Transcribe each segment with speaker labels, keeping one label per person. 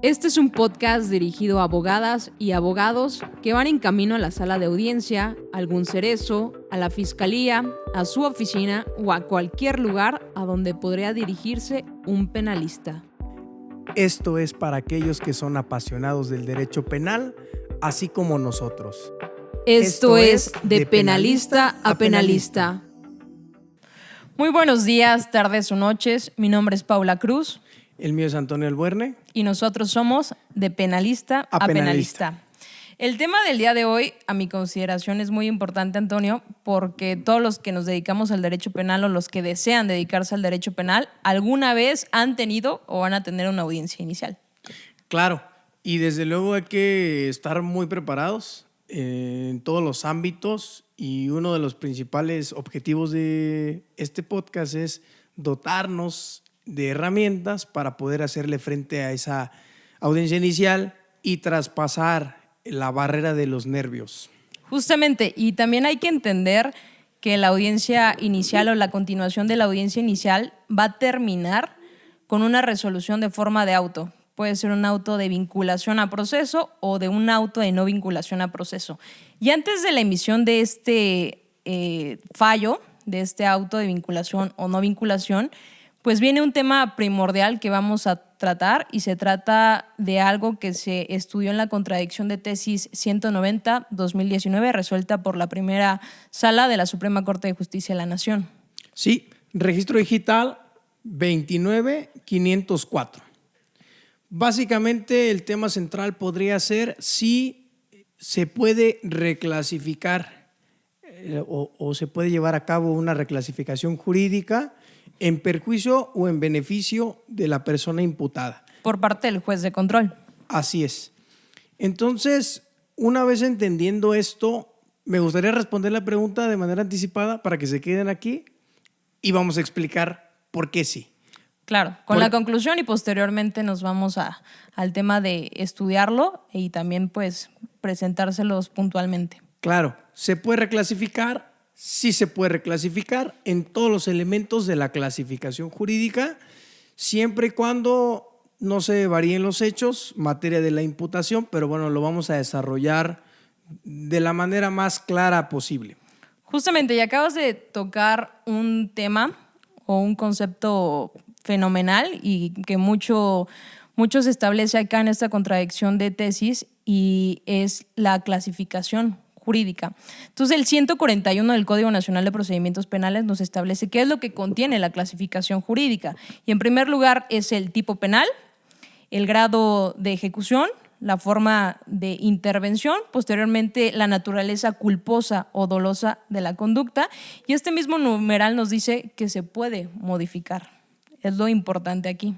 Speaker 1: Este es un podcast dirigido a abogadas y abogados que van en camino a la sala de audiencia, a algún cerezo, a la fiscalía, a su oficina o a cualquier lugar a donde podría dirigirse un penalista.
Speaker 2: Esto es para aquellos que son apasionados del derecho penal, así como nosotros.
Speaker 1: Esto es De Penalista a Penalista. Muy buenos días, tardes o noches. Mi nombre es Paula Cruz.
Speaker 2: El mío es Antonio Albuerne.
Speaker 1: Y nosotros somos De Penalista a Penalista. El tema del día de hoy, a mi consideración, es muy importante, Antonio, porque todos los que nos dedicamos al derecho penal o los que desean dedicarse al derecho penal, alguna vez han tenido o van a tener una audiencia inicial.
Speaker 2: Claro, y desde luego hay que estar muy preparados en todos los ámbitos, y uno de los principales objetivos de este podcast es dotarnos de herramientas para poder hacerle frente a esa audiencia inicial y traspasar la barrera de los nervios.
Speaker 1: Justamente, y también hay que entender que la audiencia inicial o la continuación de la audiencia inicial va a terminar con una resolución de forma de auto. Puede ser un auto de vinculación a proceso o de un auto de no vinculación a proceso. Y antes de la emisión de este fallo, de este auto de vinculación o no vinculación, pues viene un tema primordial que vamos a tratar, y se trata de algo que se estudió en la contradicción de tesis 190-2019, resuelta por la primera sala de la Suprema Corte de Justicia de la Nación.
Speaker 2: Sí, registro digital 29504. Básicamente el tema central podría ser si se puede reclasificar o se puede llevar a cabo una reclasificación jurídica en perjuicio o en beneficio de la persona imputada.
Speaker 1: Por parte del juez de control.
Speaker 2: Así es. Entonces, una vez entendiendo esto, me gustaría responder la pregunta de manera anticipada para que se queden aquí y vamos a explicar por qué sí.
Speaker 1: Claro, con la conclusión, y posteriormente nos vamos al tema de estudiarlo y también pues presentárselos puntualmente.
Speaker 2: Claro, ¿se puede reclasificar? Sí se puede reclasificar en todos los elementos de la clasificación jurídica, siempre y cuando no se varíen los hechos, materia de la imputación, pero bueno, lo vamos a desarrollar de la manera más clara posible.
Speaker 1: Justamente, y acabas de tocar un tema o un concepto fenomenal y que mucho se establece acá en esta contradicción de tesis, y es la clasificación jurídica. Entonces, el 141 del Código Nacional de Procedimientos Penales nos establece qué es lo que contiene la clasificación jurídica. Y en primer lugar es el tipo penal, el grado de ejecución, la forma de intervención, posteriormente la naturaleza culposa o dolosa de la conducta, y este mismo numeral nos dice que se puede modificar. Es lo importante aquí.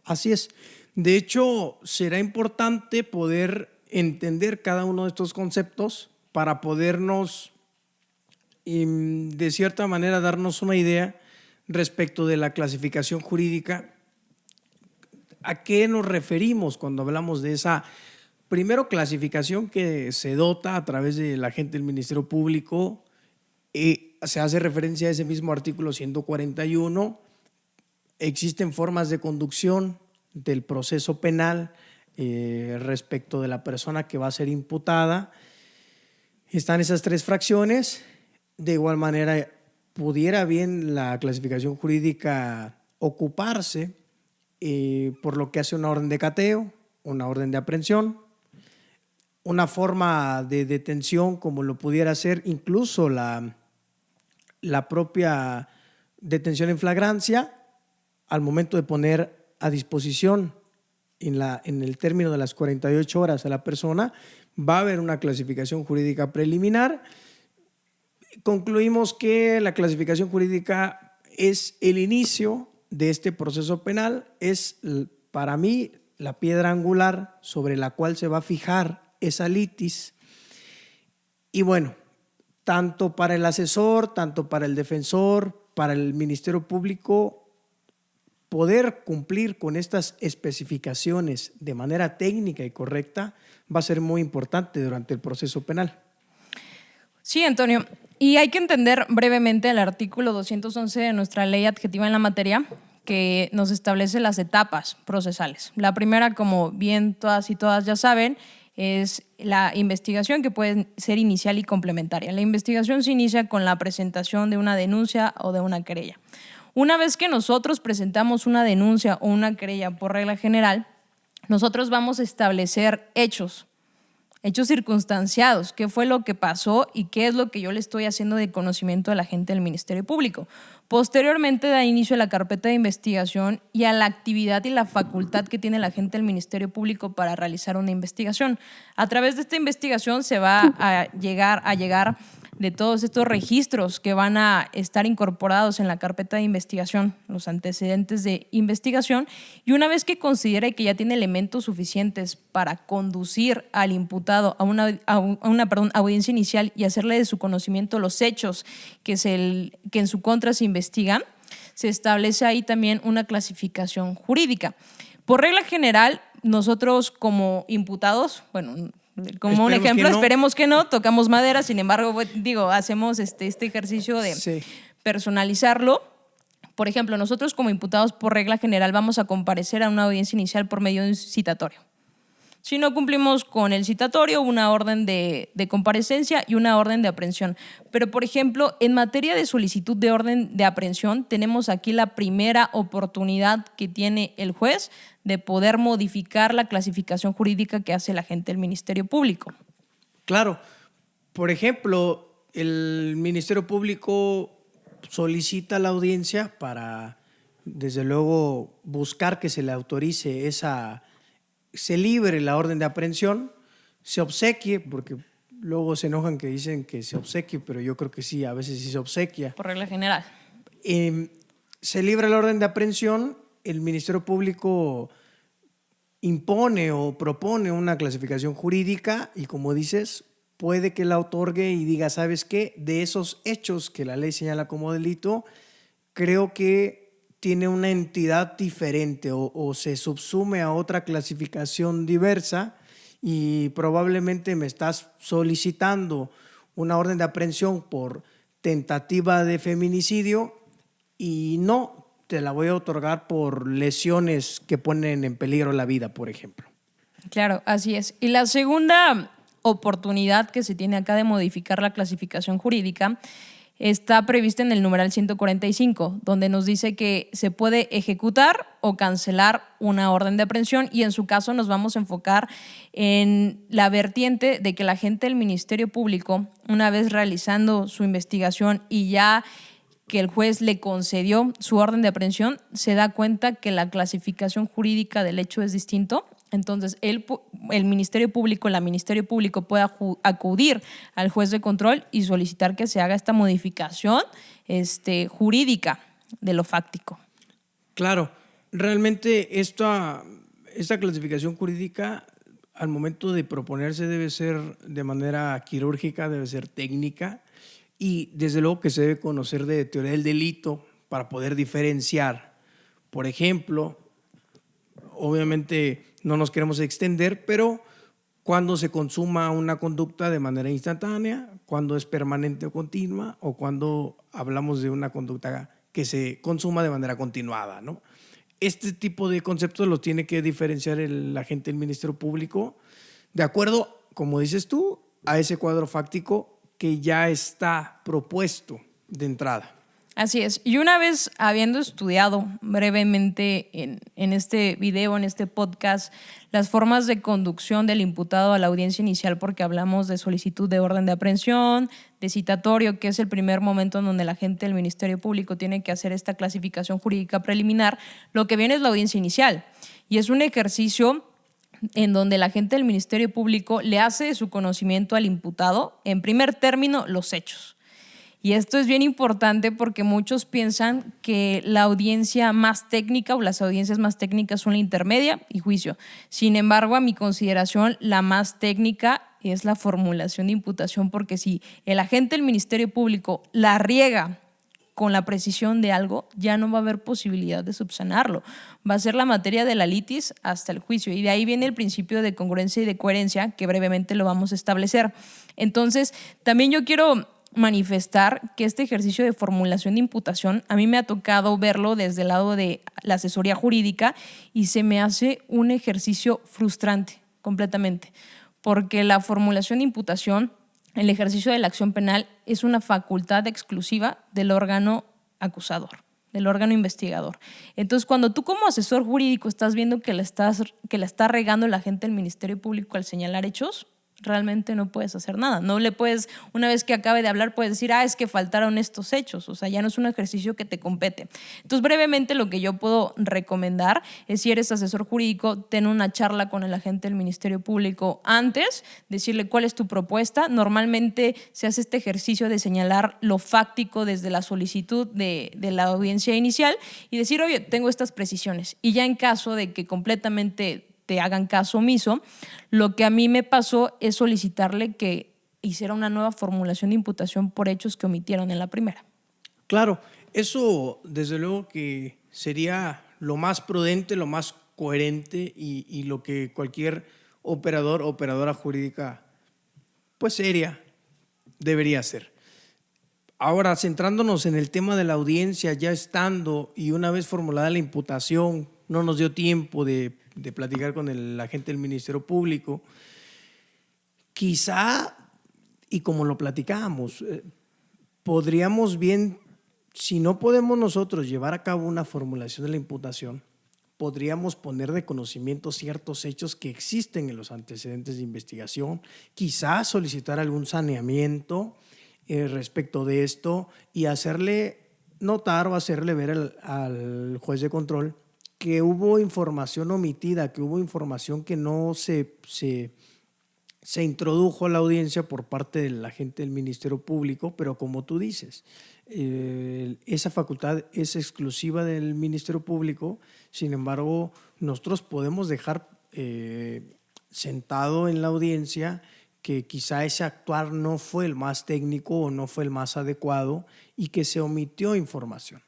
Speaker 2: Así es. De hecho, será importante poder entender cada uno de estos conceptos para podernos, de cierta manera, darnos una idea respecto de la clasificación jurídica. ¿A qué nos referimos cuando hablamos de esa, primero, clasificación que se dota a través de la agente del Ministerio Público? Se hace referencia a ese mismo artículo 141. Existen formas de conducción del proceso penal respecto de la persona que va a ser imputada. Están esas tres fracciones. De igual manera, pudiera bien la clasificación jurídica ocuparse por lo que hace una orden de cateo, una orden de aprehensión, una forma de detención como lo pudiera ser incluso la propia detención en flagrancia al momento de poner a disposición en el término de las 48 horas a la persona. Va a haber una clasificación jurídica preliminar. Concluimos que la clasificación jurídica es el inicio de este proceso penal, es para mí la piedra angular sobre la cual se va a fijar esa litis. Y bueno, tanto para el asesor, tanto para el defensor, para el Ministerio Público, poder cumplir con estas especificaciones de manera técnica y correcta va a ser muy importante durante el proceso penal.
Speaker 1: Sí, Antonio. Y hay que entender brevemente el artículo 211 de nuestra ley adjetiva en la materia, que nos establece las etapas procesales. La primera, como bien todas y todas ya saben, es la investigación, que puede ser inicial y complementaria. La investigación se inicia con la presentación de una denuncia o de una querella. Una vez que nosotros presentamos una denuncia o una querella, por regla general, nosotros vamos a establecer hechos circunstanciados, qué fue lo que pasó y qué es lo que yo le estoy haciendo de conocimiento a la gente del Ministerio Público. Posteriormente da inicio a la carpeta de investigación y a la actividad y la facultad que tiene la gente del Ministerio Público para realizar una investigación. A través de esta investigación se va a llegar de todos estos registros que van a estar incorporados en la carpeta de investigación, los antecedentes de investigación, y una vez que considere que ya tiene elementos suficientes para conducir al imputado a una audiencia inicial y hacerle de su conocimiento los hechos que en su contra se investigan, se establece ahí también una clasificación jurídica. Por regla general, nosotros como imputados, bueno, como un ejemplo, esperemos que no, tocamos madera, sin embargo, hacemos este ejercicio de personalizarlo. Por ejemplo, nosotros como imputados, por regla general, vamos a comparecer a una audiencia inicial por medio de un citatorio. Si no cumplimos con el citatorio, una orden de comparecencia y una orden de aprehensión. Pero, por ejemplo, en materia de solicitud de orden de aprehensión, tenemos aquí la primera oportunidad que tiene el juez de poder modificar la clasificación jurídica que hace la gente del Ministerio Público.
Speaker 2: Claro. Por ejemplo, el Ministerio Público solicita la audiencia para, desde luego, buscar que se le autorice se libre la orden de aprehensión, se obsequie, porque luego se enojan que dicen que se obsequie, pero yo creo que sí, a veces sí se obsequia.
Speaker 1: Por regla general.
Speaker 2: Se libra la orden de aprehensión, el Ministerio Público impone o propone una clasificación jurídica y, como dices, puede que la otorgue y diga, ¿sabes qué? De esos hechos que la ley señala como delito, creo que tiene una entidad diferente o se subsume a otra clasificación diversa y probablemente me estás solicitando una orden de aprehensión por tentativa de feminicidio y no te la voy a otorgar por lesiones que ponen en peligro la vida, por ejemplo.
Speaker 1: Claro, así es. Y la segunda oportunidad que se tiene acá de modificar la clasificación jurídica está prevista en el numeral 145, donde nos dice que se puede ejecutar o cancelar una orden de aprehensión y en su caso nos vamos a enfocar en la vertiente de que la gente del Ministerio Público, una vez realizando su investigación y ya que el juez le concedió su orden de aprehensión, se da cuenta que la clasificación jurídica del hecho es distinto. Entonces, el Ministerio Público, la Ministerio Público puede acudir al juez de control y solicitar que se haga esta modificación jurídica de lo fáctico.
Speaker 2: Claro, realmente esta clasificación jurídica al momento de proponerse debe ser de manera quirúrgica, debe ser técnica y desde luego que se debe conocer de teoría del delito para poder diferenciar. Por ejemplo, obviamente no nos queremos extender, pero cuando se consuma una conducta de manera instantánea, cuando es permanente o continua, o cuando hablamos de una conducta que se consuma de manera continuada, ¿no? Este tipo de conceptos los tiene que diferenciar el agente del Ministerio Público de acuerdo, como dices tú, a ese cuadro fáctico que ya está propuesto de entrada.
Speaker 1: Así es. Y una vez habiendo estudiado brevemente en este video, en este podcast, las formas de conducción del imputado a la audiencia inicial, porque hablamos de solicitud de orden de aprehensión, de citatorio, que es el primer momento en donde la gente del Ministerio Público tiene que hacer esta clasificación jurídica preliminar, lo que viene es la audiencia inicial. Y es un ejercicio en donde la gente del Ministerio Público le hace de su conocimiento al imputado, en primer término, los hechos. Y esto es bien importante porque muchos piensan que la audiencia más técnica o las audiencias más técnicas son la intermedia y juicio. Sin embargo, a mi consideración, la más técnica es la formulación de imputación, porque si el agente del Ministerio Público la riega con la precisión de algo, ya no va a haber posibilidad de subsanarlo. Va a ser la materia de la litis hasta el juicio. Y de ahí viene el principio de congruencia y de coherencia, que brevemente lo vamos a establecer. Entonces, también yo quiero manifestar que este ejercicio de formulación de imputación, a mí me ha tocado verlo desde el lado de la asesoría jurídica y se me hace un ejercicio frustrante completamente, porque la formulación de imputación, el ejercicio de la acción penal, es una facultad exclusiva del órgano acusador, del órgano investigador. Entonces, cuando tú como asesor jurídico estás viendo que la está regando el agente del Ministerio Público al señalar hechos, realmente no puedes hacer nada. No le puedes, una vez que acabe de hablar, puedes decir, es que faltaron estos hechos. O sea, ya no es un ejercicio que te compete. Entonces, brevemente, lo que yo puedo recomendar es, si eres asesor jurídico, ten una charla con el agente del Ministerio Público antes, decirle cuál es tu propuesta. Normalmente se hace este ejercicio de señalar lo fáctico desde la solicitud de la audiencia inicial y decir, oye, tengo estas precisiones. Y ya en caso de que completamente te hagan caso omiso, lo que a mí me pasó es solicitarle que hiciera una nueva formulación de imputación por hechos que omitieron en la primera.
Speaker 2: Claro, eso desde luego que sería lo más prudente, lo más coherente y lo que cualquier operador o operadora jurídica pues seria debería hacer. Ahora, centrándonos en el tema de la audiencia, ya estando y una vez formulada la imputación, no nos dio tiempo de platicar con el agente del Ministerio Público. Quizá, y como lo platicábamos, podríamos bien, si no podemos nosotros llevar a cabo una formulación de la imputación, podríamos poner de conocimiento ciertos hechos que existen en los antecedentes de investigación, quizá solicitar algún saneamiento respecto de esto y hacerle notar o hacerle ver al juez de control que hubo información omitida, que hubo información que no se introdujo a la audiencia por parte del agente del Ministerio Público, pero como tú dices, esa facultad es exclusiva del Ministerio Público. Sin embargo, nosotros podemos dejar sentado en la audiencia que quizá ese actuar no fue el más técnico o no fue el más adecuado y que se omitió información.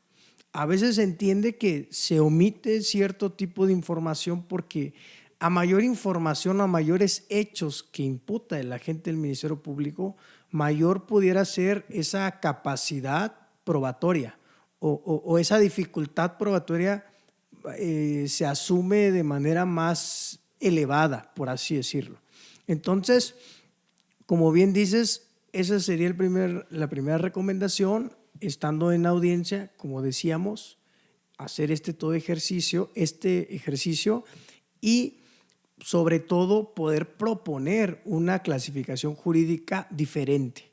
Speaker 2: A veces se entiende que se omite cierto tipo de información porque a mayor información, a mayores hechos que imputa el agente del Ministerio Público, mayor pudiera ser esa capacidad probatoria o esa dificultad probatoria se asume de manera más elevada, por así decirlo. Entonces, como bien dices, esa sería la primera recomendación. Estando en audiencia, como decíamos, hacer este ejercicio y sobre todo poder proponer una clasificación jurídica diferente.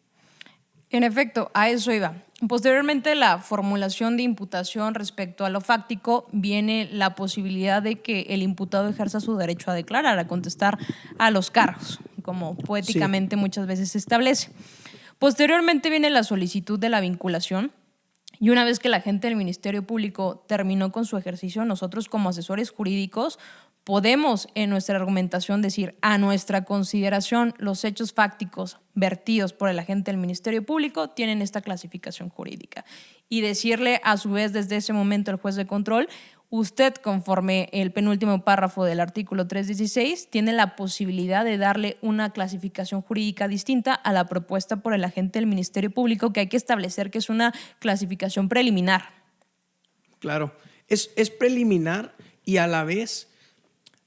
Speaker 1: En efecto, a eso iba. Posteriormente, la formulación de imputación respecto a lo fáctico, viene la posibilidad de que el imputado ejerza su derecho a declarar, a contestar a los cargos, como poéticamente muchas veces se establece. Posteriormente viene la solicitud de la vinculación. Y una vez que la agente del Ministerio Público terminó con su ejercicio, nosotros como asesores jurídicos podemos en nuestra argumentación decir, a nuestra consideración, los hechos fácticos vertidos por el agente del Ministerio Público tienen esta clasificación jurídica. Y decirle a su vez desde ese momento al juez de control, usted, conforme el penúltimo párrafo del artículo 316, tiene la posibilidad de darle una clasificación jurídica distinta a la propuesta por el agente del Ministerio Público, que hay que establecer que es una clasificación preliminar.
Speaker 2: Claro, es preliminar y a la vez,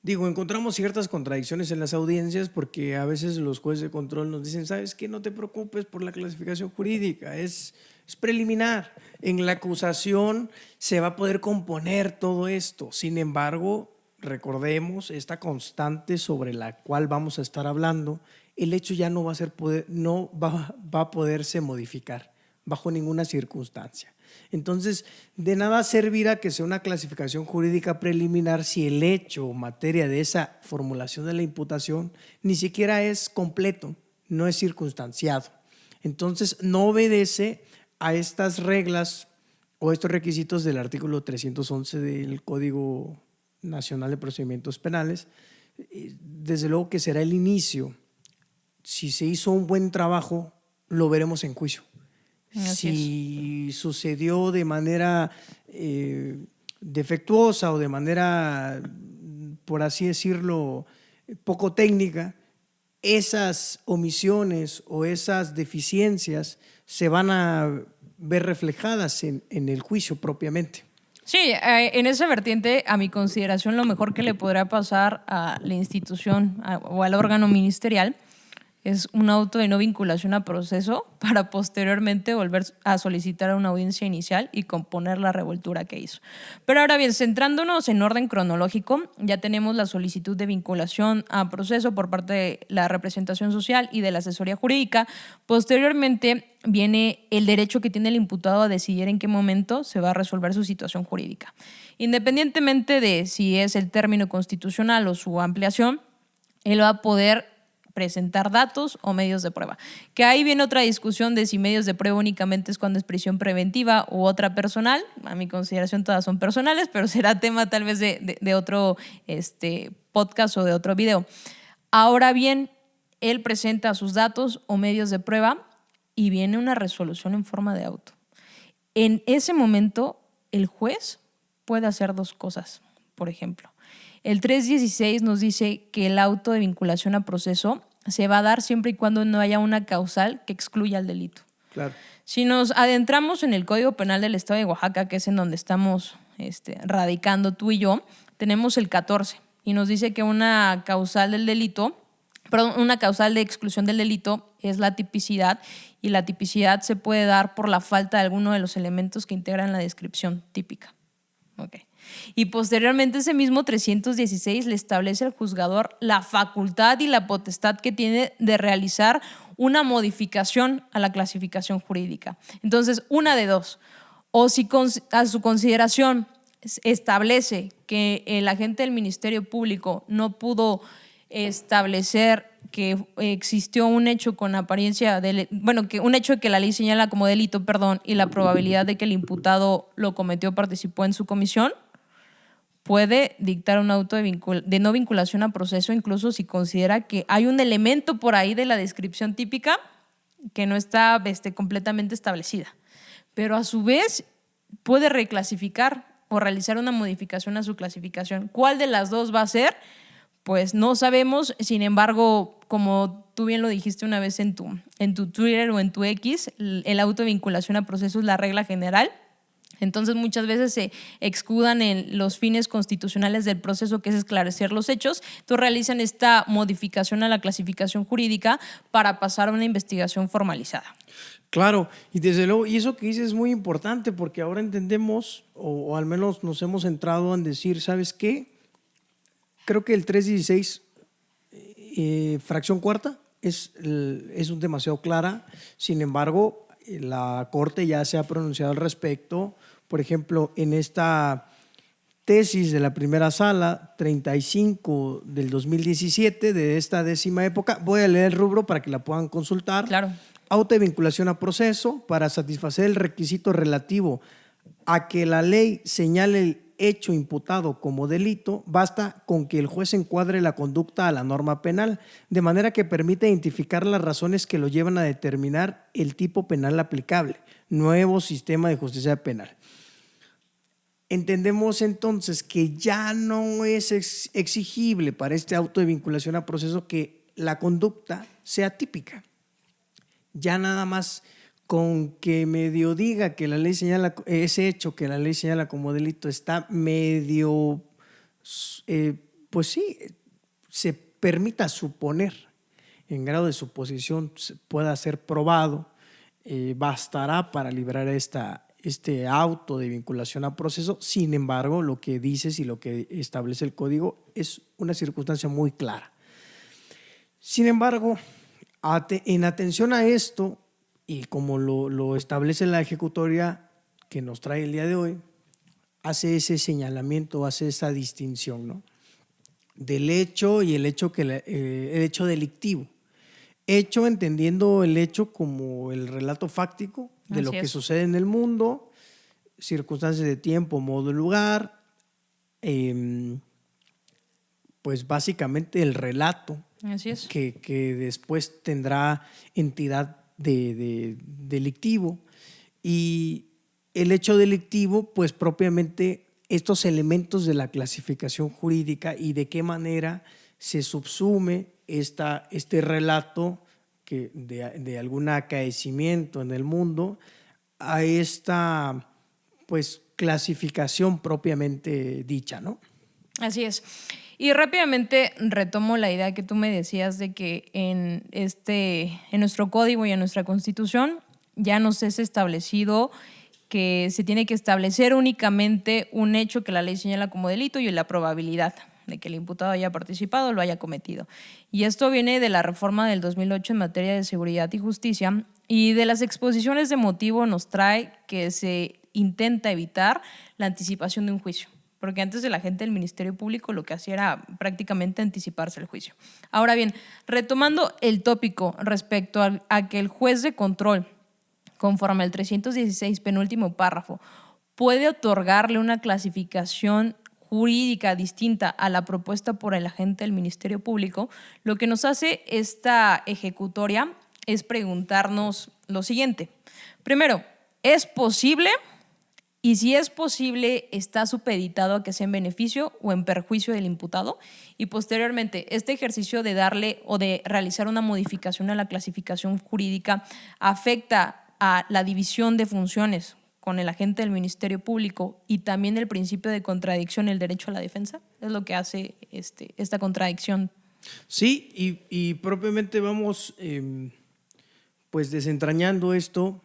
Speaker 2: encontramos ciertas contradicciones en las audiencias porque a veces los jueces de control nos dicen, ¿sabes qué? No te preocupes por la clasificación jurídica, es preliminar. En la acusación se va a poder componer todo esto. Sin embargo, recordemos esta constante sobre la cual vamos a estar hablando, el hecho ya no va a poderse modificar bajo ninguna circunstancia. Entonces, de nada servirá que sea una clasificación jurídica preliminar si el hecho o materia de esa formulación de la imputación ni siquiera es completo, no es circunstanciado. Entonces, no obedece a estas reglas o estos requisitos del artículo 311 del Código Nacional de Procedimientos Penales. Desde luego que será el inicio. Si se hizo un buen trabajo, lo veremos en juicio. Si sucedió de manera defectuosa o de manera, por así decirlo, poco técnica, esas omisiones o esas deficiencias se van a ver reflejadas en el juicio propiamente.
Speaker 1: Sí, en esa vertiente, a mi consideración, lo mejor que le podrá pasar a la institución o al órgano ministerial es un auto de no vinculación a proceso para posteriormente volver a solicitar una audiencia inicial y componer la revoltura que hizo. Pero ahora bien, centrándonos en orden cronológico, ya tenemos la solicitud de vinculación a proceso por parte de la representación social y de la asesoría jurídica. Posteriormente viene el derecho que tiene el imputado a decidir en qué momento se va a resolver su situación jurídica. Independientemente de si es el término constitucional o su ampliación, él va a poder presentar datos o medios de prueba. Que ahí viene otra discusión de si medios de prueba únicamente es cuando es prisión preventiva u otra personal. A mi consideración todas son personales, pero será tema tal vez de otro podcast o de otro video. Ahora bien, él presenta sus datos o medios de prueba y viene una resolución en forma de auto. En ese momento, el juez puede hacer dos cosas, por ejemplo. El 316 nos dice que el auto de vinculación a proceso se va a dar siempre y cuando no haya una causal que excluya el delito.
Speaker 2: Claro.
Speaker 1: Si nos adentramos en el Código Penal del Estado de Oaxaca, que es en donde estamos radicando tú y yo, tenemos el 14 y nos dice que una causal del delito, una causal de exclusión del delito es la tipicidad, y la tipicidad se puede dar por la falta de alguno de los elementos que integran la descripción típica. Okay. Y posteriormente ese mismo 316 le establece al juzgador la facultad y la potestad que tiene de realizar una modificación a la clasificación jurídica. Entonces, una de dos. O si a su consideración establece que el agente del Ministerio Público no pudo establecer que existió un hecho con apariencia que un hecho que la ley señala como delito, y la probabilidad de que el imputado lo cometió o participó en su comisión, puede dictar un auto de no vinculación a proceso, incluso si considera que hay un elemento por ahí de la descripción típica que no está completamente establecida. Pero a su vez puede reclasificar o realizar una modificación a su clasificación. ¿Cuál de las dos va a ser? Pues no sabemos. Sin embargo, como tú bien lo dijiste una vez en tu Twitter o en tu X, el auto de vinculación a proceso es la regla general. Entonces muchas veces se escudan en los fines constitucionales del proceso, que es esclarecer los hechos. Entonces realizan esta modificación a la clasificación jurídica para pasar a una investigación formalizada.
Speaker 2: Claro, y desde luego, y eso que dices es muy importante, porque ahora entendemos, o al menos nos hemos centrado en decir, ¿sabes qué? Creo que el 316, fracción cuarta, es demasiado clara. Sin embargo, la Corte ya se ha pronunciado al respecto. Por ejemplo, en esta tesis de la primera sala, 35 del 2017, de esta 10ª época, voy a leer el rubro para que la puedan consultar.
Speaker 1: Claro.
Speaker 2: Auto de vinculación a proceso para satisfacer el requisito relativo a que la ley señale el hecho imputado como delito, basta con que el juez encuadre la conducta a la norma penal, de manera que permita identificar las razones que lo llevan a determinar el tipo penal aplicable, nuevo sistema de justicia penal. Entendemos entonces que ya no es exigible para este auto de vinculación a proceso que la conducta sea típica. Ya nada más con que medio diga que la ley señala ese hecho que la ley señala como delito está medio, pues sí, se permita suponer, en grado de suposición pueda ser probado, bastará para librar este auto de vinculación a proceso. Sin embargo, lo que dices y lo que establece el código es una circunstancia muy clara. Sin embargo, en atención a esto, y como lo establece la ejecutoria que nos trae el día de hoy, hace ese señalamiento, hace esa distinción, ¿no?, del hecho y el hecho delictivo. Hecho entendiendo el hecho como el relato fáctico de lo que sucede en el mundo, circunstancias de tiempo, modo y lugar, pues básicamente el relato que después tendrá entidad de delictivo, y el hecho delictivo, pues propiamente estos elementos de la clasificación jurídica y de qué manera se subsume este relato de algún acaecimiento en el mundo a esta pues clasificación propiamente dicha, ¿no?
Speaker 1: Así es. Y rápidamente retomo la idea que tú me decías de que en nuestro código y en nuestra Constitución ya nos es establecido que se tiene que establecer únicamente un hecho que la ley señala como delito y la probabilidad de que el imputado haya participado o lo haya cometido. Y esto viene de la reforma del 2008 en materia de seguridad y justicia, y de las exposiciones de motivo nos trae que se intenta evitar la anticipación de un juicio, porque antes el agente del Ministerio Público lo que hacía era prácticamente anticiparse el juicio. Ahora bien, retomando el tópico respecto a que el juez de control, conforme al 316 penúltimo párrafo, puede otorgarle una clasificación jurídica distinta a la propuesta por el agente del Ministerio Público, lo que nos hace esta ejecutoria es preguntarnos lo siguiente. Primero, ¿es posible? Y si es posible, ¿está supeditado a que sea en beneficio o en perjuicio del imputado? Y posteriormente, este ejercicio de darle o de realizar una modificación a la clasificación jurídica afecta a la división de funciones con el agente del Ministerio Público y también el principio de contradicción, el derecho a la defensa. Es lo que hace esta contradicción.
Speaker 2: Sí, y propiamente vamos pues desentrañando esto.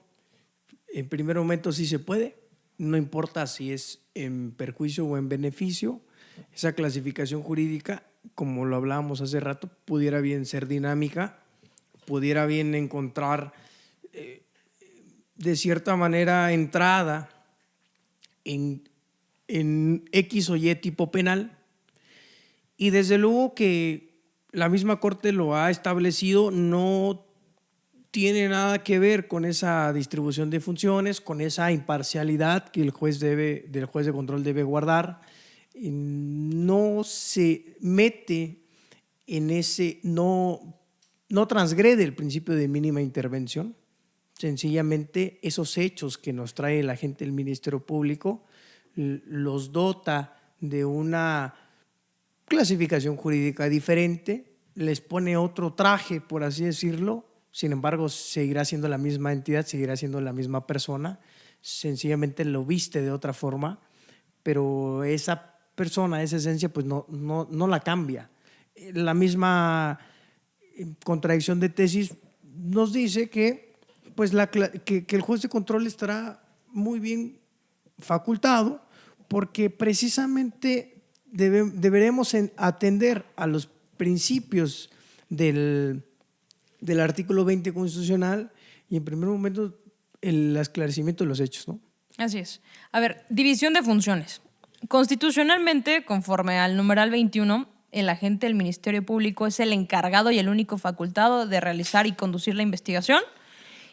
Speaker 2: En primer momento sí se puede, no importa si es en perjuicio o en beneficio. Esa clasificación jurídica, como lo hablábamos hace rato, pudiera bien ser dinámica, pudiera bien encontrar de cierta manera entrada en X o Y tipo penal, y desde luego que la misma Corte lo ha establecido, no tiene nada que ver con esa distribución de funciones, con esa imparcialidad que el juez de control debe guardar. No se mete en ese, no transgrede el principio de mínima intervención. Sencillamente esos hechos que nos trae el agente del Ministerio Público los dota de una clasificación jurídica diferente, les pone otro traje, por así decirlo. Sin embargo, seguirá siendo la misma entidad, seguirá siendo la misma persona, sencillamente lo viste de otra forma, pero esa persona, esa esencia, pues no la cambia. La misma contradicción de tesis nos dice que pues que el juez de control estará muy bien facultado, porque precisamente deberemos atender a los principios del artículo 20 constitucional y en primer momento el esclarecimiento de los hechos, ¿no?
Speaker 1: Así es. A ver, división de funciones. Constitucionalmente, conforme al numeral 21, el agente del Ministerio Público es el encargado y el único facultado de realizar y conducir la investigación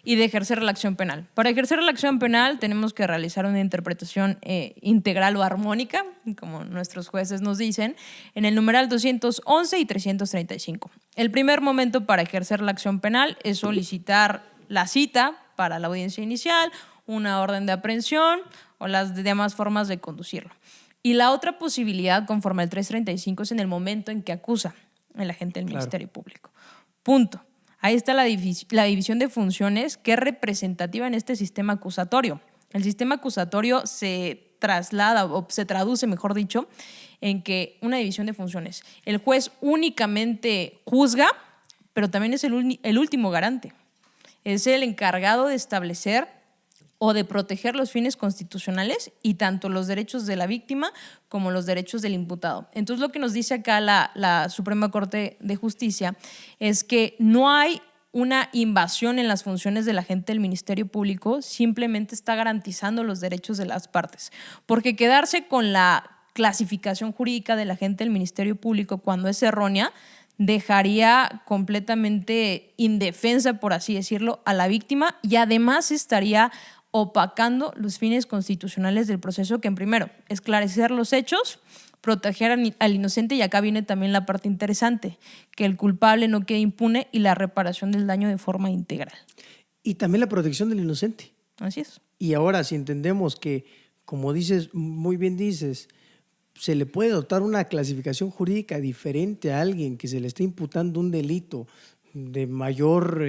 Speaker 1: y de ejercer la acción penal. Para ejercer la acción penal tenemos que realizar una interpretación integral o armónica, como nuestros jueces nos dicen, en el numeral 211 y 335. El primer momento para ejercer la acción penal es solicitar la cita para la audiencia inicial, una orden de aprehensión o las demás formas de conducirlo. Y la otra posibilidad, conforme al 335, es en el momento en que acusa el agente del Ministerio Público. Punto. Ahí está la división de funciones, que es representativa en este sistema acusatorio. El sistema acusatorio se traslada, o se traduce, mejor dicho, en que una división de funciones. El juez únicamente juzga, pero también es el último garante. Es el encargado de establecer o de proteger los fines constitucionales y tanto los derechos de la víctima como los derechos del imputado. Entonces, lo que nos dice acá la Suprema Corte de Justicia es que no hay una invasión en las funciones del agente del Ministerio Público, simplemente está garantizando los derechos de las partes. Porque quedarse con la clasificación jurídica del agente del Ministerio Público cuando es errónea dejaría completamente indefensa, por así decirlo, a la víctima, y además estaría opacando los fines constitucionales del proceso, que en primero, esclarecer los hechos, proteger al inocente, y acá viene también la parte interesante, que el culpable no quede impune, y la reparación del daño de forma integral.
Speaker 2: Y también la protección del inocente.
Speaker 1: Así es.
Speaker 2: Y ahora, si entendemos que, como dices, muy bien dices, se le puede dotar una clasificación jurídica diferente a alguien que se le está imputando un delito de mayor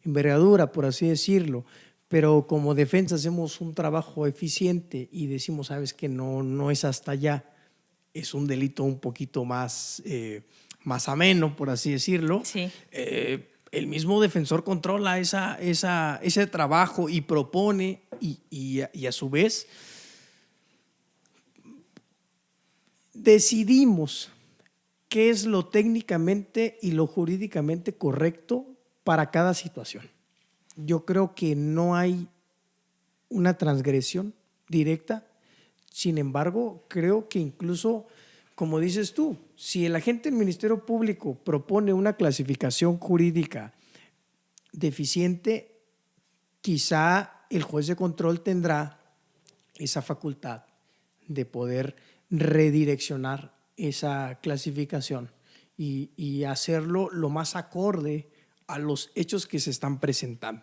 Speaker 2: envergadura, por así decirlo, pero como defensa hacemos un trabajo eficiente y decimos, sabes que no es hasta allá, es un delito un poquito más, más ameno, por así decirlo.
Speaker 1: Sí.
Speaker 2: El mismo defensor controla ese trabajo y propone y a su vez decidimos qué es lo técnicamente y lo jurídicamente correcto para cada situación. Yo creo que no hay una transgresión directa. Sin embargo, creo que incluso, como dices tú, si el agente del Ministerio Público propone una clasificación jurídica deficiente, quizá el juez de control tendrá esa facultad de poder redireccionar esa clasificación y hacerlo lo más acorde a los hechos que se están presentando.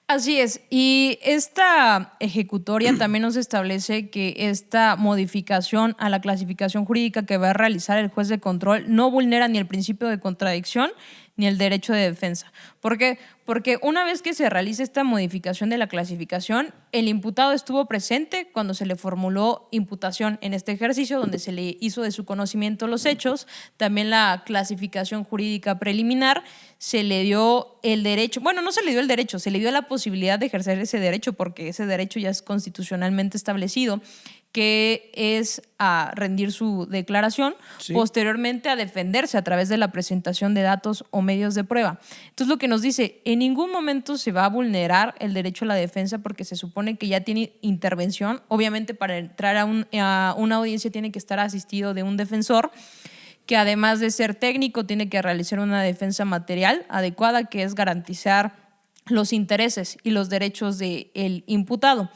Speaker 1: Así es, y esta ejecutoria también nos establece que esta modificación a la clasificación jurídica que va a realizar el juez de control no vulnera ni el principio de contradicción ni el derecho de defensa. ¿Por qué? Porque una vez que se realiza esta modificación de la clasificación, el imputado estuvo presente cuando se le formuló imputación en este ejercicio, donde se le hizo de su conocimiento los hechos, también la clasificación jurídica preliminar, se le dio el derecho, bueno, no se le dio el derecho, se le dio la posibilidad de ejercer ese derecho, porque ese derecho ya es constitucionalmente establecido, que es a rendir su declaración, sí, posteriormente a defenderse a través de la presentación de datos o medios de prueba. Entonces, lo que nos dice, en ningún momento se va a vulnerar el derecho a la defensa porque se supone que ya tiene intervención. Obviamente, para entrar a una audiencia tiene que estar asistido de un defensor que, además de ser técnico, tiene que realizar una defensa material adecuada, que es garantizar los intereses y los derechos del imputado.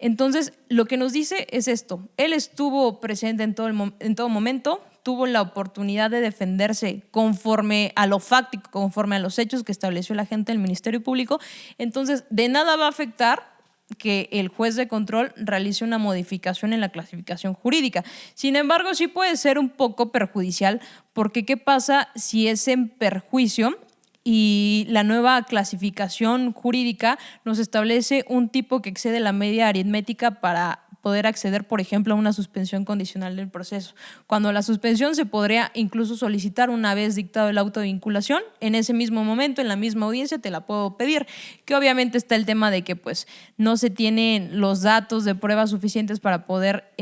Speaker 1: Entonces, lo que nos dice es esto. Él estuvo presente en todo momento, tuvo la oportunidad de defenderse conforme a lo fáctico, conforme a los hechos que estableció el agente del Ministerio Público. Entonces, de nada va a afectar que el juez de control realice una modificación en la clasificación jurídica. Sin embargo, sí puede ser un poco perjudicial, porque ¿qué pasa si es en perjuicio y la nueva clasificación jurídica nos establece un tipo que excede la media aritmética para poder acceder, por ejemplo, a una suspensión condicional del proceso? Cuando la suspensión se podría incluso solicitar una vez dictado el auto de vinculación, en ese mismo momento, en la misma audiencia, te la puedo pedir, que obviamente está el tema de que pues no se tienen los datos de pruebas suficientes para poder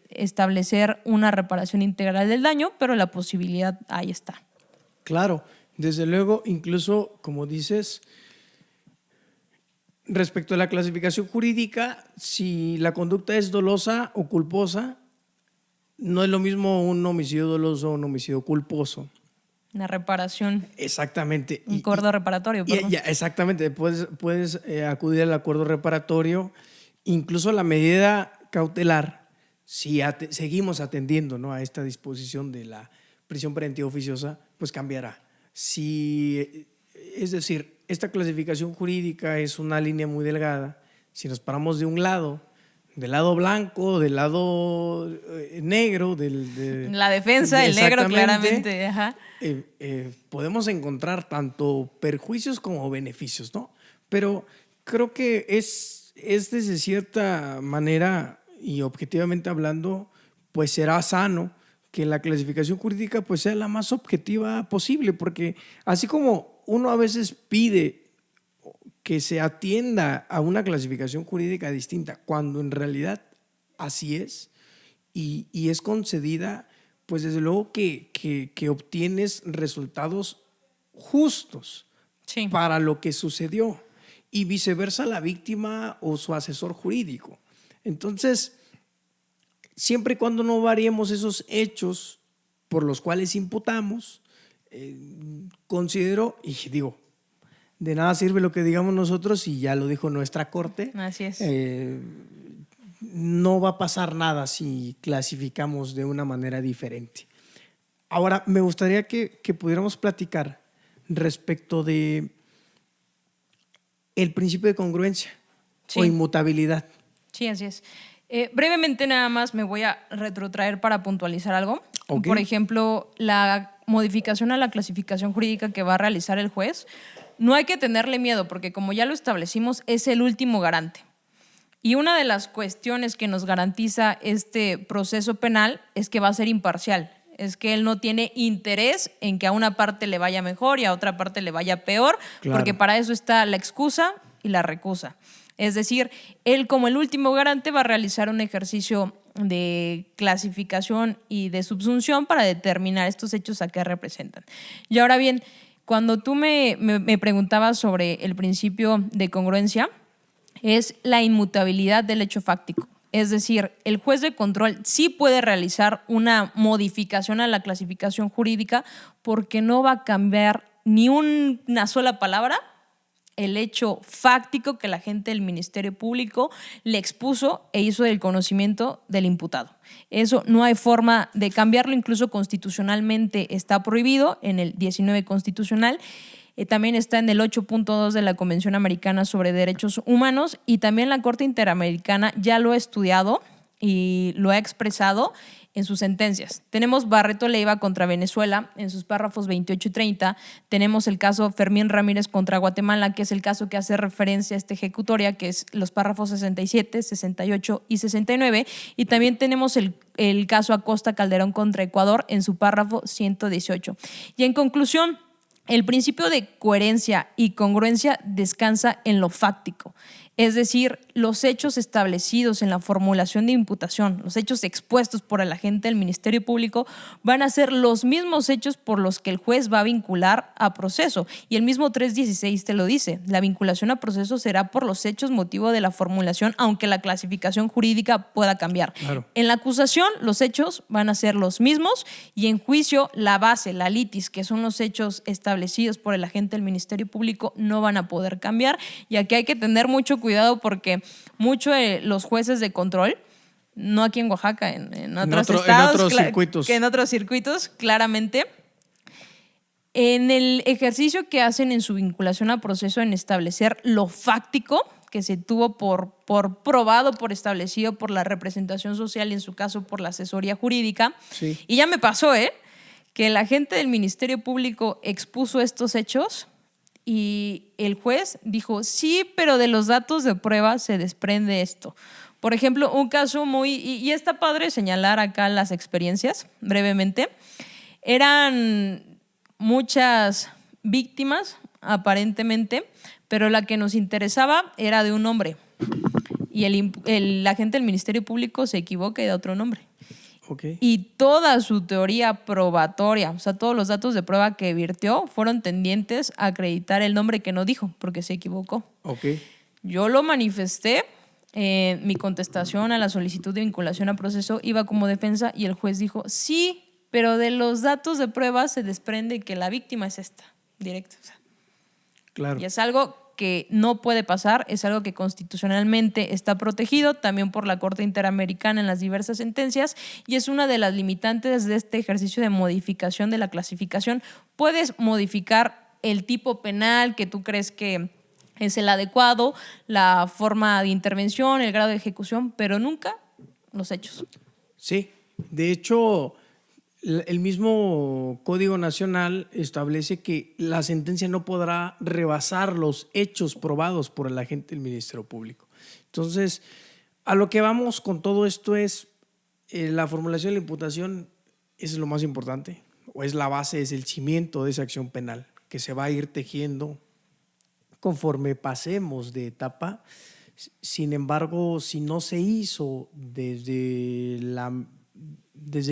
Speaker 1: establecer una reparación integral del daño, pero la posibilidad ahí está.
Speaker 2: Claro. Desde luego, incluso, como dices, respecto a la clasificación jurídica, si la conducta es dolosa o culposa, no es lo mismo un homicidio doloso o un homicidio culposo.
Speaker 1: Una reparación.
Speaker 2: Exactamente.
Speaker 1: Un acuerdo reparatorio.
Speaker 2: Exactamente. Puedes acudir al acuerdo reparatorio, incluso la medida cautelar, si seguimos atendiendo, ¿no?, a esta disposición de la prisión preventiva oficiosa, pues cambiará. Es decir, esta clasificación jurídica es una línea muy delgada. Si nos paramos de un lado, del lado blanco, del lado negro,
Speaker 1: la defensa, el negro claramente. Ajá.
Speaker 2: Podemos encontrar tanto perjuicios como beneficios, ¿no? Pero creo que es desde cierta manera y objetivamente hablando, pues será sano que la clasificación jurídica pues sea la más objetiva posible, porque así como uno a veces pide que se atienda a una clasificación jurídica distinta, cuando en realidad así es y es concedida, pues desde luego que obtienes resultados justos, sí, para lo que sucedió, y viceversa la víctima o su asesor jurídico. Entonces, siempre y cuando no variemos esos hechos por los cuales imputamos, considero, y digo, de nada sirve lo que digamos nosotros, y ya lo dijo nuestra corte.
Speaker 1: Así es.
Speaker 2: No va a pasar nada si clasificamos de una manera diferente. Ahora, me gustaría que pudiéramos platicar respecto de el principio de congruencia, sí, o inmutabilidad.
Speaker 1: Sí, así es. Brevemente nada más me voy a retrotraer para puntualizar algo. Okay. Por ejemplo, la modificación a la clasificación jurídica que va a realizar el juez, no hay que tenerle miedo porque como ya lo establecimos, es el último garante. Y una de las cuestiones que nos garantiza este proceso penal es que va a ser imparcial. Es que él no tiene interés en que a una parte le vaya mejor y a otra parte le vaya peor,
Speaker 2: Claro.
Speaker 1: porque para eso está la excusa y la recusa. Es decir, él como el último garante va a realizar un ejercicio de clasificación y de subsunción para determinar estos hechos a qué representan. Y ahora bien, cuando tú me preguntabas sobre el principio de congruencia, es la inmutabilidad del hecho fáctico. Es decir, el juez de control sí puede realizar una modificación a la clasificación jurídica porque no va a cambiar ni una sola palabra el hecho fáctico que la gente del Ministerio Público le expuso e hizo del conocimiento del imputado. Eso no hay forma de cambiarlo, incluso constitucionalmente está prohibido en el 19 constitucional. También está en el 8.2 de la Convención Americana sobre Derechos Humanos y también la Corte Interamericana ya lo ha estudiado y lo ha expresado en sus sentencias. Tenemos Barreto Leiva contra Venezuela en sus párrafos 28 y 30. Tenemos el caso Fermín Ramírez contra Guatemala, que es el caso que hace referencia a esta ejecutoria, que es los párrafos 67, 68 y 69. Y también tenemos el caso Acosta Calderón contra Ecuador en su párrafo 118. Y en conclusión, el principio de coherencia y congruencia descansa en lo fáctico. Es decir, los hechos establecidos en la formulación de imputación, los hechos expuestos por el agente del Ministerio Público van a ser los mismos hechos por los que el juez va a vincular a proceso. Y el mismo 316 te lo dice, la vinculación a proceso será por los hechos motivo de la formulación, aunque la clasificación jurídica pueda cambiar.
Speaker 2: Claro.
Speaker 1: En la acusación, los hechos van a ser los mismos y en juicio, la base, la litis, que son los hechos establecidos por el agente del Ministerio Público, no van a poder cambiar. Y aquí hay que tener mucho cuidado porque muchos de los jueces de control, no aquí en Oaxaca, en otros estados,
Speaker 2: en otros circuitos.
Speaker 1: que en otros circuitos, claramente, en el ejercicio que hacen en su vinculación a proceso en establecer lo fáctico que se tuvo por probado, por establecido por la representación social y en su caso por la asesoría jurídica.
Speaker 2: Sí.
Speaker 1: Y ya me pasó, que el agente del Ministerio Público expuso estos hechos y el juez dijo, sí, pero de los datos de prueba se desprende esto. Por ejemplo, un caso y está padre señalar acá las experiencias brevemente. Eran muchas víctimas, aparentemente, pero la que nos interesaba era de un hombre. Y el agente del Ministerio Público se equivoca y da otro nombre.
Speaker 2: Okay.
Speaker 1: Y toda su teoría probatoria, o sea, todos los datos de prueba que virtió fueron tendientes a acreditar el nombre que no dijo, porque se equivocó.
Speaker 2: Okay.
Speaker 1: Yo lo manifesté, mi contestación a la solicitud de vinculación a proceso iba como defensa y el juez dijo, sí, pero de los datos de prueba se desprende que la víctima es esta, directa. O sea,
Speaker 2: claro.
Speaker 1: Y es algo que no puede pasar, es algo que constitucionalmente está protegido también por la Corte Interamericana en las diversas sentencias y es una de las limitantes de este ejercicio de modificación de la clasificación. Puedes modificar el tipo penal que tú crees que es el adecuado, la forma de intervención, el grado de ejecución, pero nunca los hechos.
Speaker 2: Sí, de hecho, el mismo Código Nacional establece que la sentencia no podrá rebasar los hechos probados por el agente del Ministerio Público. Entonces, a lo que vamos con todo esto es la formulación de la imputación es lo más importante, o es la base, es el cimiento de esa acción penal que se va a ir tejiendo conforme pasemos de etapa. Sin embargo, si no se hizo desde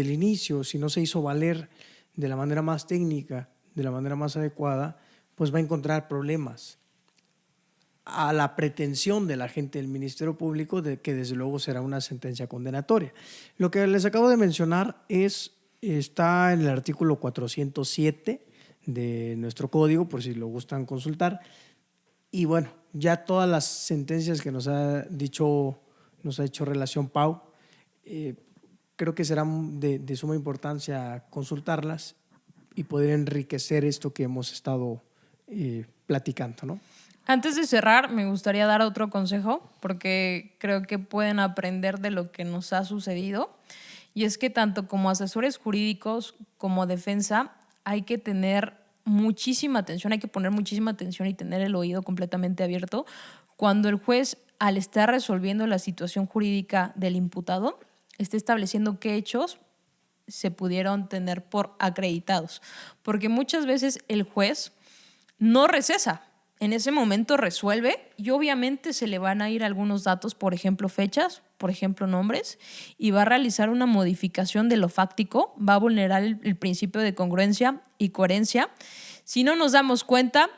Speaker 2: el inicio, si no se hizo valer de la manera más técnica, de la manera más adecuada, pues va a encontrar problemas a la pretensión del agente del Ministerio Público de que desde luego será una sentencia condenatoria. Lo que les acabo de mencionar está en el artículo 407 de nuestro código, por si lo gustan consultar. Y bueno, ya todas las sentencias que nos ha hecho relación Pau, creo que será de suma importancia consultarlas y poder enriquecer esto que hemos estado platicando, ¿no?
Speaker 1: Antes de cerrar, me gustaría dar otro consejo porque creo que pueden aprender de lo que nos ha sucedido y es que tanto como asesores jurídicos como defensa hay que tener muchísima atención, hay que poner muchísima atención y tener el oído completamente abierto cuando el juez, al estar resolviendo la situación jurídica del imputado, esté estableciendo qué hechos se pudieron tener por acreditados. Porque muchas veces el juez no recesa, en ese momento resuelve y obviamente se le van a ir algunos datos, por ejemplo fechas, por ejemplo nombres, y va a realizar una modificación de lo fáctico, va a vulnerar el principio de congruencia y coherencia. Si no nos damos cuenta,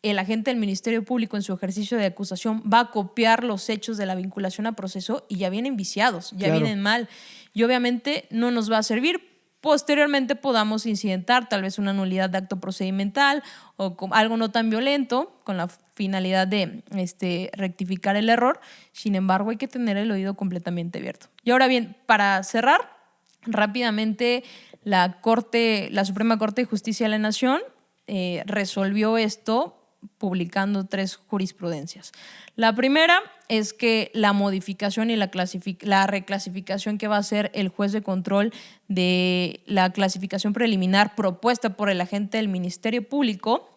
Speaker 1: el agente del Ministerio Público en su ejercicio de acusación va a copiar los hechos de la vinculación a proceso y ya vienen viciados, ya vienen mal. Y obviamente no nos va a servir. Posteriormente podamos incidentar tal vez una nulidad de acto procedimental o algo no tan violento con la finalidad de rectificar el error. Sin embargo, hay que tener el oído completamente abierto. Y ahora bien, para cerrar, rápidamente la Suprema Corte de Justicia de la Nación resolvió esto publicando 3 jurisprudencias. La primera es que la modificación y la reclasificación que va a hacer el juez de control de la clasificación preliminar propuesta por el agente del Ministerio Público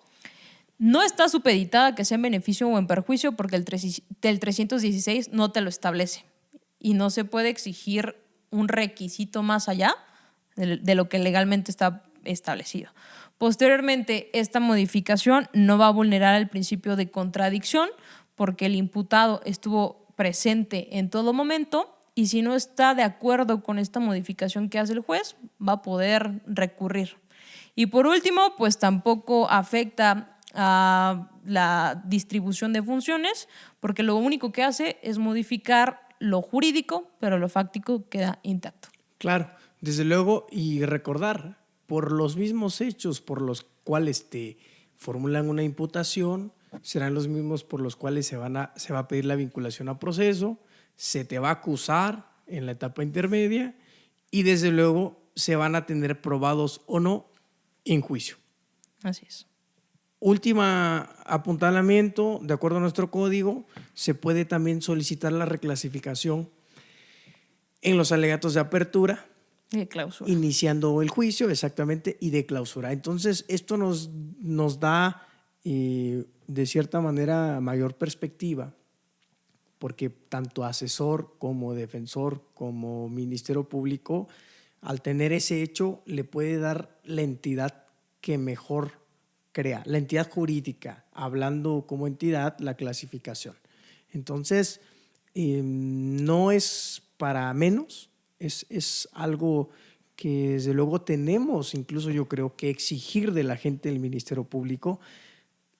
Speaker 1: no está supeditada a que sea en beneficio o en perjuicio porque el 316 no te lo establece y no se puede exigir un requisito más allá de lo que legalmente está establecido. Posteriormente, esta modificación no va a vulnerar el principio de contradicción porque el imputado estuvo presente en todo momento y si no está de acuerdo con esta modificación que hace el juez, va a poder recurrir. Y por último, pues tampoco afecta a la distribución de funciones porque lo único que hace es modificar lo jurídico, pero lo fáctico queda intacto.
Speaker 2: Claro, desde luego, y recordar, por los mismos hechos por los cuales te formulan una imputación, serán los mismos por los cuales se va a pedir la vinculación a proceso, se te va a acusar en la etapa intermedia y desde luego se van a tener probados o no en juicio.
Speaker 1: Así es.
Speaker 2: Última apuntalamiento, de acuerdo a nuestro código, se puede también solicitar la reclasificación en los alegatos de apertura,
Speaker 1: de clausura.
Speaker 2: Iniciando el juicio, exactamente, y de clausura. Entonces, esto nos da, de cierta manera, mayor perspectiva, porque tanto asesor como defensor, como Ministerio Público, al tener ese hecho, le puede dar la entidad que mejor crea, la entidad jurídica, hablando como entidad, la clasificación. Entonces, no es para menos, es algo que desde luego tenemos, incluso yo creo que exigir de la gente del Ministerio Público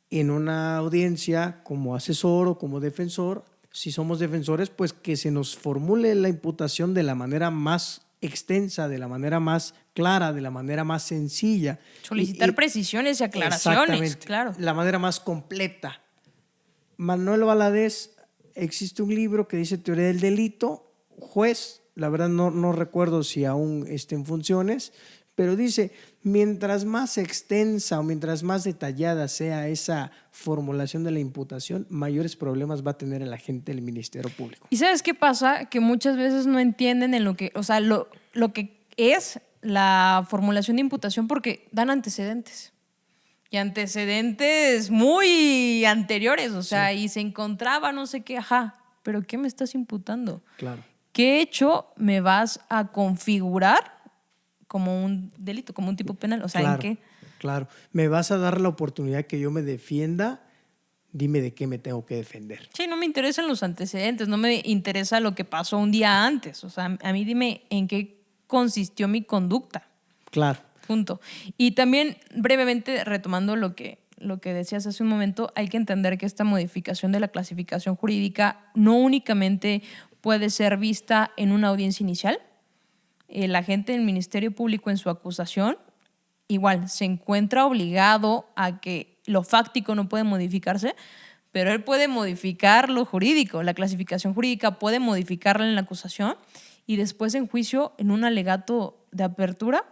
Speaker 2: en una audiencia como asesor o como defensor. Si somos defensores, pues que se nos formule la imputación de la manera más extensa, de la manera más clara, de la manera más sencilla.
Speaker 1: Solicitar precisiones y aclaraciones, claro.
Speaker 2: La manera más completa. Manuel Valadez, existe un libro que dice Teoría del Delito, juez, la verdad no recuerdo si aún está en funciones, pero dice, mientras más extensa o mientras más detallada sea esa formulación de la imputación, mayores problemas va a tener el agente del Ministerio Público.
Speaker 1: ¿Y sabes qué pasa? Que muchas veces no entienden en lo que es la formulación de imputación porque dan antecedentes. Y antecedentes muy anteriores, o sea, sí. Y se encontraba no sé qué, pero ¿qué me estás imputando?
Speaker 2: Claro.
Speaker 1: ¿Qué hecho me vas a configurar como un delito, como un tipo penal? O sea,
Speaker 2: claro,
Speaker 1: ¿en qué?
Speaker 2: Claro. ¿Me vas a dar la oportunidad que yo me defienda? Dime de qué me tengo que defender.
Speaker 1: Sí, no me interesan los antecedentes, no me interesa lo que pasó un día antes. O sea, a mí dime en qué consistió mi conducta.
Speaker 2: Claro.
Speaker 1: Punto. Y también, brevemente, retomando lo que decías hace un momento, hay que entender que esta modificación de la clasificación jurídica no únicamente puede ser vista en una audiencia inicial. El agente del Ministerio Público en su acusación igual se encuentra obligado a que lo fáctico no puede modificarse, pero él puede modificar lo jurídico. La clasificación jurídica puede modificarla en la acusación y después en juicio en un alegato de apertura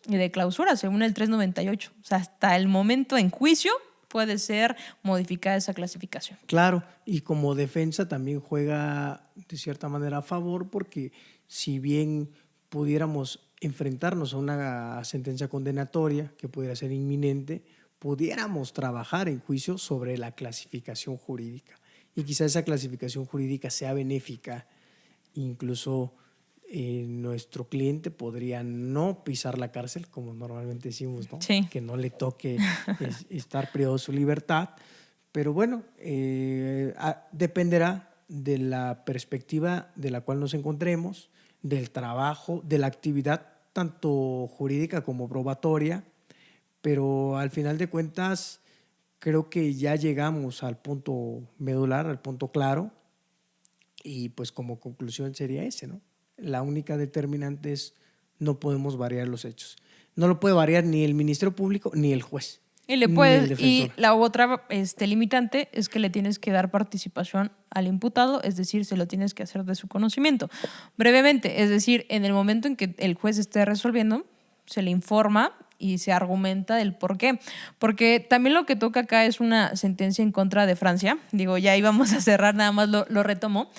Speaker 1: y de clausura, según el 398. O sea, hasta el momento en juicio puede ser modificada esa clasificación.
Speaker 2: Claro, y como defensa también juega de cierta manera a favor porque si bien pudiéramos enfrentarnos a una sentencia condenatoria que pudiera ser inminente, pudiéramos trabajar en juicio sobre la clasificación jurídica. Y quizá esa clasificación jurídica sea benéfica, incluso nuestro cliente podría no pisar la cárcel, como normalmente decimos, ¿no?
Speaker 1: Sí.
Speaker 2: Que no le toque estar privado de su libertad. Pero bueno, dependerá de la perspectiva de la cual nos encontremos, del trabajo, de la actividad tanto jurídica como probatoria, pero al final de cuentas creo que ya llegamos al punto medular, al punto claro, y pues como conclusión sería ese, ¿no? La única determinante es no podemos variar los hechos. No lo puede variar ni el Ministerio Público ni el juez.
Speaker 1: Y la otra limitante es que le tienes que dar participación al imputado, es decir, se lo tienes que hacer de su conocimiento. Brevemente, es decir, en el momento en que el juez esté resolviendo, se le informa y se argumenta del por qué. Porque también lo que toca acá es una sentencia en contra de Francia. Digo, ya íbamos a cerrar, nada más lo retomo,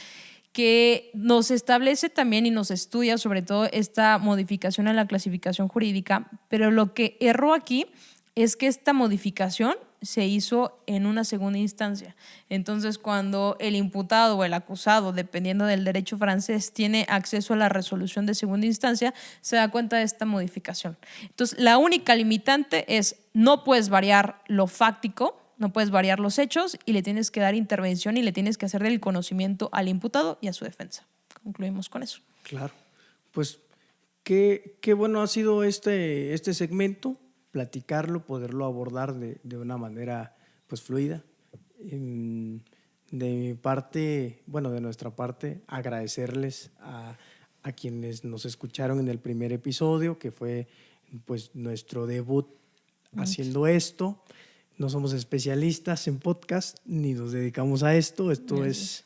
Speaker 1: que nos establece también y nos estudia sobre todo esta modificación en la clasificación jurídica, pero lo que erró aquí es que esta modificación se hizo en una segunda instancia. Entonces, cuando el imputado o el acusado, dependiendo del derecho francés, tiene acceso a la resolución de segunda instancia, se da cuenta de esta modificación. Entonces, la única limitante es no puedes variar lo fáctico, no puedes variar los hechos y le tienes que dar intervención y le tienes que hacer del conocimiento al imputado y a su defensa. Concluimos con eso.
Speaker 2: Claro. Pues qué bueno ha sido este segmento, platicarlo, poderlo abordar de una manera pues fluida. De mi parte, bueno, de nuestra parte, agradecerles a quienes nos escucharon en el primer episodio, que fue pues nuestro debut haciendo esto. No somos especialistas en podcast, ni nos dedicamos a esto. Esto es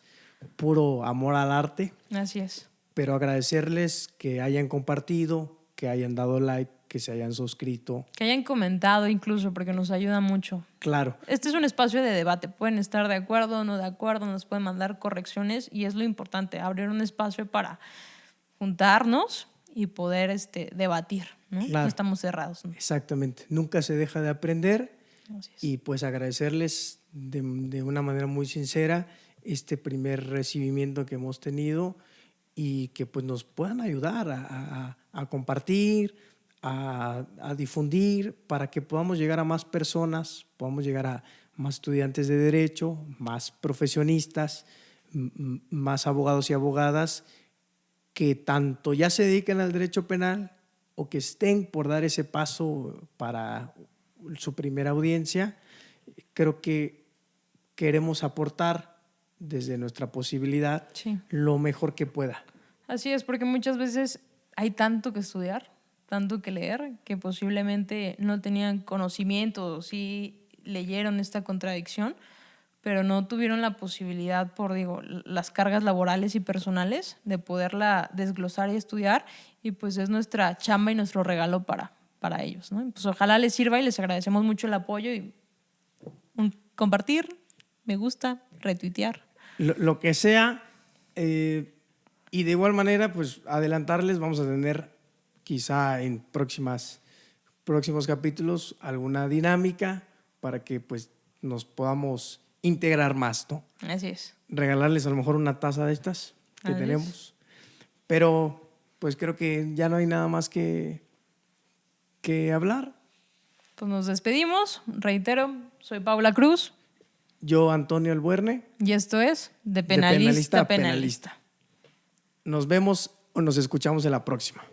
Speaker 2: puro amor al arte.
Speaker 1: Así es.
Speaker 2: Pero agradecerles que hayan compartido, que hayan dado like, que se hayan suscrito.
Speaker 1: Que hayan comentado incluso, porque nos ayuda mucho.
Speaker 2: Claro.
Speaker 1: Este es un espacio de debate. Pueden estar de acuerdo o no de acuerdo, nos pueden mandar correcciones y es lo importante, abrir un espacio para juntarnos y poder debatir, ¿no?
Speaker 2: Claro.
Speaker 1: No estamos cerrados, ¿no?
Speaker 2: Exactamente. Nunca se deja de aprender.
Speaker 1: Así es.
Speaker 2: Y pues agradecerles de una manera muy sincera este primer recibimiento que hemos tenido y que pues nos puedan ayudar a compartir, a difundir para que podamos llegar a más personas, podamos llegar a más estudiantes de derecho, más profesionistas, más abogados y abogadas que tanto ya se dediquen al derecho penal o que estén por dar ese paso para su primera audiencia. Creo que queremos aportar desde nuestra posibilidad lo mejor que pueda.
Speaker 1: Así es, porque muchas veces hay tanto que estudiar, tanto que leer, que posiblemente no tenían conocimiento, sí leyeron esta contradicción, pero no tuvieron la posibilidad por, las cargas laborales y personales de poderla desglosar y estudiar, y pues es nuestra chamba y nuestro regalo para ellos, ¿no? Pues ojalá les sirva y les agradecemos mucho el apoyo y compartir, me gusta, retuitear.
Speaker 2: Lo que sea, y de igual manera, pues adelantarles, vamos a tener quizá en próximos capítulos alguna dinámica para que pues nos podamos integrar más, ¿no?
Speaker 1: Así es.
Speaker 2: Regalarles a lo mejor una taza de estas que tenemos. Pero pues creo que ya no hay nada más que hablar.
Speaker 1: Pues nos despedimos. Reitero, soy Paula Cruz.
Speaker 2: Yo, Antonio Albuerne.
Speaker 1: Y esto es De Penalista a Penalista.
Speaker 2: Nos vemos o nos escuchamos en la próxima.